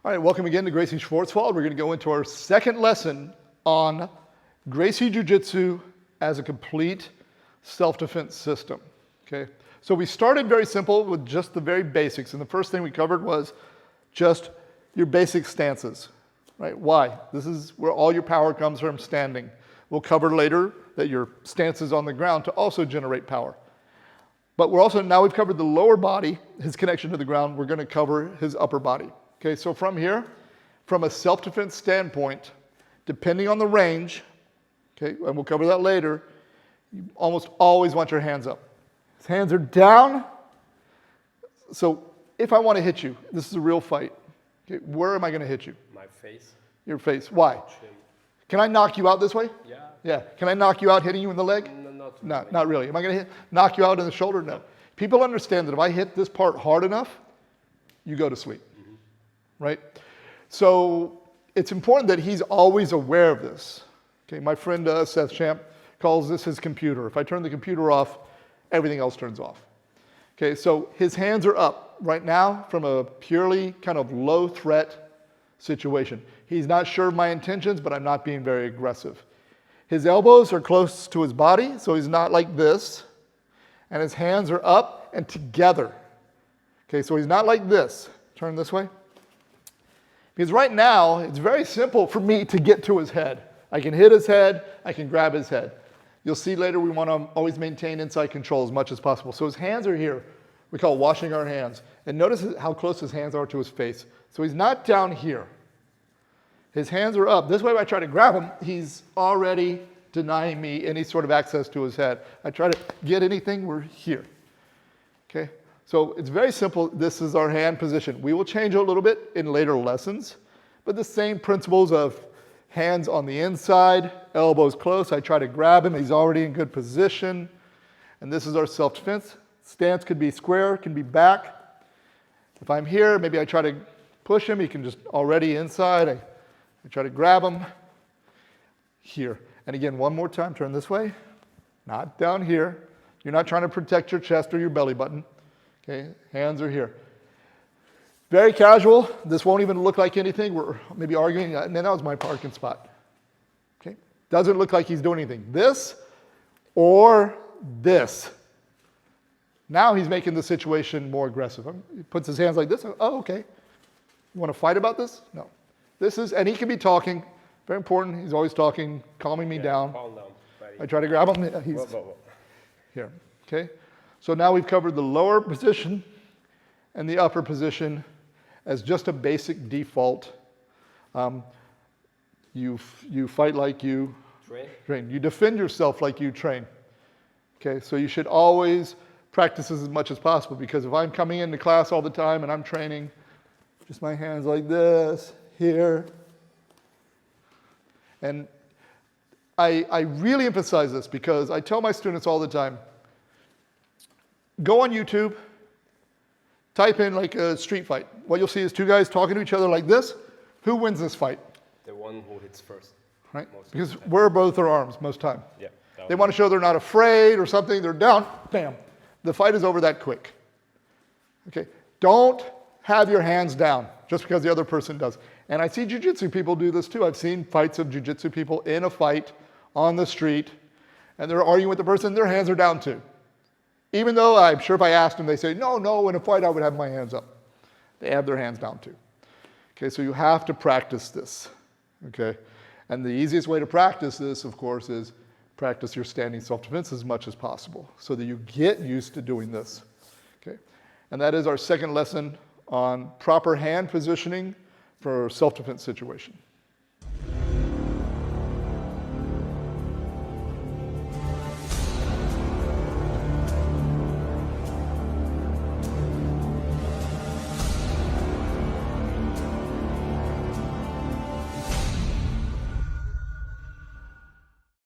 All right, welcome again to Gracie Schwartzwald. We're going to go into our second lesson on Gracie Jiu-Jitsu as a complete self-defense system. Okay, so we started very simple with just the very basics, and the first thing we covered was just your basic stances, right? Why? This is where all your power comes from, standing. We'll cover later that your stance is on the ground to also generate power. But we're also, now we've covered the lower body, his connection to the ground, we're going to cover his upper body. Okay, so from here, from a self-defense standpoint, depending on the range, okay, and we'll cover that later, you almost always want your hands up. His hands are down. So if I want to hit you, this is a real fight. Okay, where am I going to hit you? My face. Your face. Why? Chin. Can I knock you out this way? Yeah. Yeah. Can I knock you out hitting you in the leg? No, Not really. Am I going to knock you out in the shoulder? No. People understand that if I hit this part hard enough, you go to sleep. Right? So it's important that he's always aware of this. Okay, my friend Seth Champ calls this his computer. If I turn the computer off, everything else turns off. Okay, so his hands are up right now from a purely kind of low threat situation. He's not sure of my intentions, but I'm not being very aggressive. His elbows are close to his body, so he's not like this. And his hands are up and together. Okay, so he's not like this. Turn this way. Because right now, it's very simple for me to get to his head. I can hit his head, I can grab his head. You'll see later we want to always maintain inside control as much as possible. So his hands are here. We call washing our hands. And notice how close his hands are to his face. So he's not down here. His hands are up. This way, if I try to grab him, he's already denying me any sort of access to his head. I try to get anything, we're here. Okay? So it's very simple. This is our hand position. We will change it a little bit in later lessons, but the same principles of hands on the inside, elbows close. I try to grab him. He's already in good position. And this is our self-defense. Stance could be square, can be back. If I'm here, maybe I try to push him. He can just already inside. I try to grab him here. And again, one more time, turn this way. Not down here. You're not trying to protect your chest or your belly button. Okay, hands are here. Very casual. This won't even look like anything. We're maybe arguing, and then that was my parking spot. Okay, doesn't look like he's doing anything. This or this. Now he's making the situation more aggressive. He puts his hands like this. Oh, okay. You want to fight about this? No. This is, and he can be talking. Very important. He's always talking, calming me down. Calm down, buddy. I try to grab him. He's Whoa. here. Okay. So now we've covered the lower position and the upper position as just a basic default. You fight like you train. You defend yourself like you train. Okay, so you should always practice this as much as possible, because if I'm coming into class all the time and I'm training, just my hands like this, here. And I really emphasize this because I tell my students all the time, go on YouTube, type in like a street fight. What you'll see is two guys talking to each other like this. Who wins this fight? The one who hits first. Right? Because where are both their arms most time? Yeah. They want to show they're not afraid or something. They're down, bam. The fight is over that quick. Okay? Don't have your hands down just because the other person does. And I see jiu-jitsu people do this too. I've seen fights of jiu-jitsu people in a fight on the street, and they're arguing with the person, their hands are down too. Even though I'm sure if I asked them, they say, no, in a fight I would have my hands up. They have their hands down too. Okay, so you have to practice this, okay? And the easiest way to practice this, of course, is practice your standing self-defense as much as possible so that you get used to doing this, okay? And that is our second lesson on proper hand positioning for a self-defense situation.